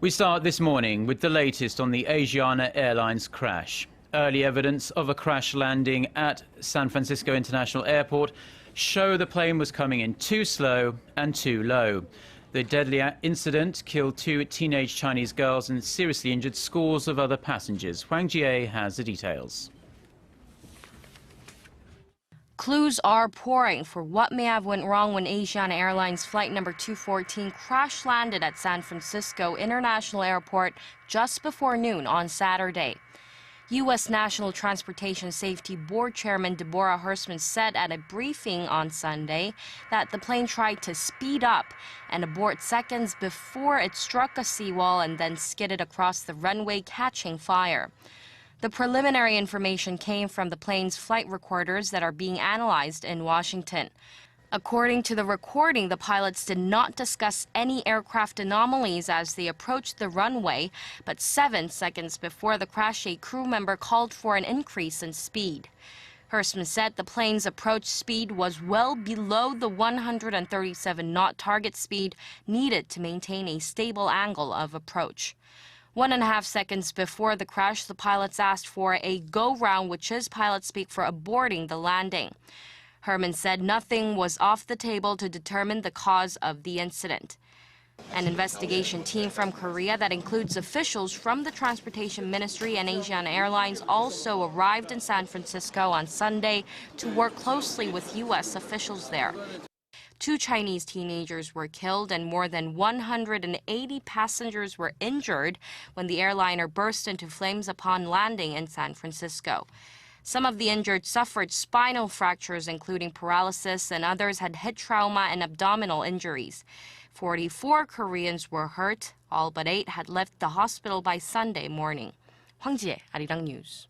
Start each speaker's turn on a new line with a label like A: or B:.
A: We start this morning with the latest on the Asiana Airlines crash. Early evidence of a crash landing at San Francisco International Airport show the plane was coming in too slow and too low. The deadly incident killed 2 teenage Chinese girls and seriously injured scores of other passengers. Hwang Ji-hye has the details.
B: Clues are pouring for what may have went wrong when Asiana Airlines Flight No. 214 crash-landed at San Francisco International Airport just before noon on Saturday. U.S. National Transportation Safety Board Chairman Deborah Hersman said at a briefing on Sunday that the plane tried to speed up and abort seconds before it struck a seawall and then skidded across the runway, catching fire. The preliminary information came from the plane's flight recorders that are being analyzed in Washington. According to the recording, the pilots did not discuss any aircraft anomalies as they approached the runway, but 7 seconds before the crash, a crew member called for an increase in speed. Hersman said the plane's approach speed was well below the 137-knot target speed needed to maintain a stable angle of approach. 1.5 seconds before the crash, the pilots asked for a go-round, which is pilot speak for aborting the landing. Hersman said nothing was off the table to determine the cause of the incident. An investigation team from Korea that includes officials from the Transportation Ministry and Asiana Airlines also arrived in San Francisco on Sunday to work closely with U.S. officials there. 2 Chinese teenagers were killed and more than 180 passengers were injured when the airliner burst into flames upon landing in San Francisco. Some of the injured suffered spinal fractures, including paralysis, and others had head trauma and abdominal injuries. 44 Koreans were hurt. All but 8 had left the hospital by Sunday morning. Hwang Ji-hye, Arirang News.